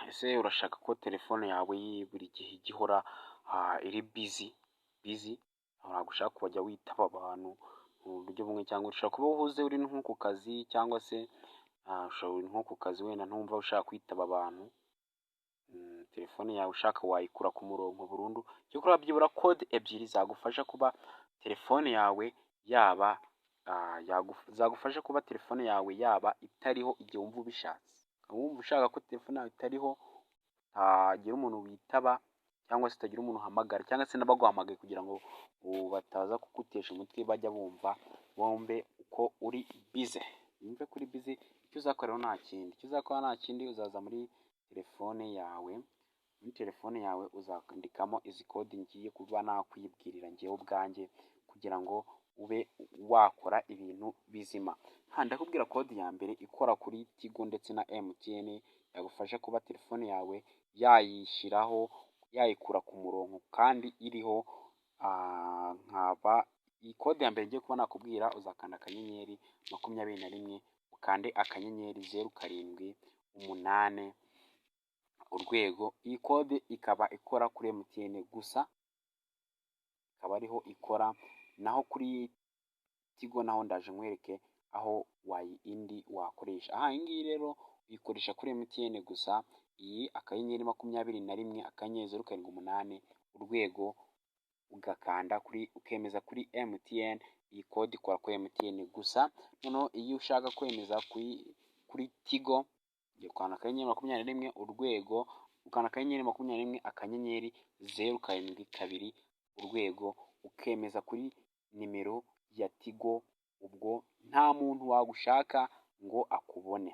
Ese urashaka ko telefone yawe buri gihe ijya ihora iri bizi, ntabwo ushaka kujya witaba abantu mu buryo bumwe cyangwa ushobora kuba uhuze uri nko ku kazi cyangwa se ushobora uri nko ku kazi wenda ntumva ushaka kwitaba abantu, telefone yawe ushaka wayikura ku murongo burundu, jya ukora byibura kode ebyiri zagufasha kuba telefone yawe zagufasha kuba telefone yawe yaba itariho igihe wumva ubishatse, wumva ushaka ko telefone yawe itariho, hagira umuntu witaba cyangwa se utagira umuntu uhamagara cyangwa se n'abaguhamagaye kugira ngo bataza kugutesha umutwe bajya bumva uko uri bize, wumve kuri bize. Icyo uzakora nta kindi, uzaza muri telefone yawe uzandikamo izi kode ngiye kuba nakwibwirira njyewe ubwanjye kugira ngo ube wakora ibintu bizima. Ndakubwira kode ya mbere ikora kuri Tigo ndetse na MTN yagufasha kuba telefone yawe yayikura ku murongo kandi iriho, iyi kode ya mbere ngiye kuba nakubwira uzakanda akanyenyeri 21 ukande akanyenyeri 078 urwego. Iyi kode ikaba ikora kuri MTN gusa, ikaba ariho ikora, naho kuri Tigo naho ndaje nkwereke aho indi wakoresha. Iyi ngiyi rero uyikoresha kuri MTN gusa, iyi akanyenyeri 21 akanyenyeri 078 urwego ugakanda ukemeza kuri MTN. Iyi kode ikora kuri MTN gusa, noneho iyo ushaka kwemeza kuri Tigo ukanda akanyenyeri 21 urwego, ukanda akanyenyeri 21 akanyenyeri 072 urwego ukemeza kuri nimero ya Tigo, ubwo nta muntu wagushaka ngo akubone.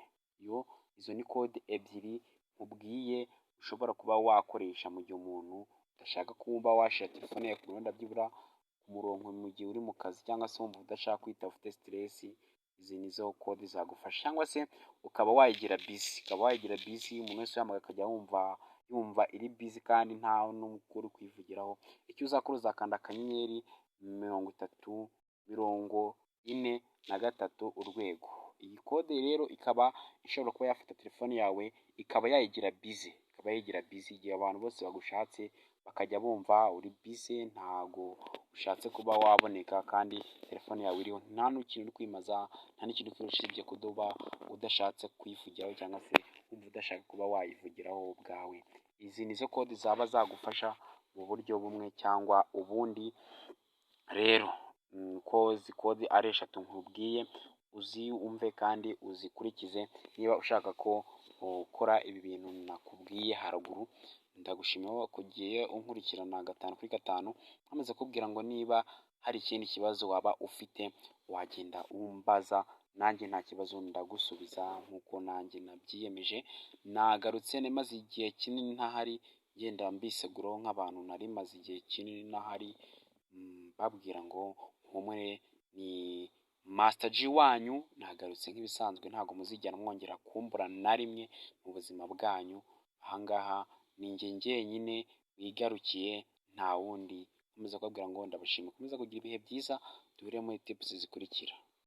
Izo ni kode ebyiri nkubwiye ushobora kuba wakoresha mu gihe umuntu udashaka kuba washyira telefone yawe ku ruhande byibura ku murongo mu gihe uri mu kazi cyangwa se wumva udashaka kwita ufite stress. Izi nizo kode zagufasha, cyangwa se ukaba wayigira busy, umuntu wese uhamagaye akajya yumva iri busy kandi nta n'ubwo uri kwivugiraho. Icyo uzakora uzakanda akanyenyeri 43 urwego. Iyi kode rero ikaba ishobora kuba yafata telefone yawe ikaba yayigira busy igihe abantu bose bagushatse bakajya bumva uri busy, ntago ushatse kuba waboneka kandi telefone yawe iriho, nta n'ikintu uri kwimaza, nta n'ikintu uri usibye kuba udashatse kwivugiraho cyangwa se wumva udashaka kuba wayivugiraho ubwawe. Izi nizo kode zaba zagufasha mu buryo bumwe cyangwa ubundi. Rero ko izi kode ari eshatu nkubwiye uzumve kandi uzikurikize niba ushaka ko ukora ibi bintu nakubwiye haruguru. Ndagushimiye ko ugiye unkurikirana 5/5, nkomeza kubwira ngo niba hari ikindi kibazo waba ufite wagenda umbaza, nanjye nta kibazo ndagusubiza nk'uko nanjye nabyiyemeje. Nagarutse maze igihe kinini ntahari ngenda mbiseguraho nk'abantu nari maze igihe kinini ntahari, babwira ngo humure ni Master G wanyu, nagarutse nk'ibisanzwe, ntabwo muzigera mwongera kumbura na rimwe mu buzima bwanyu. Ahangaha ni njye njyenyine wigarukiye, nta wundi. Nkomeza kubabwira ngo ndabashimiye, komeza kugira ibihe byiza, duhure muri tips zikurikira.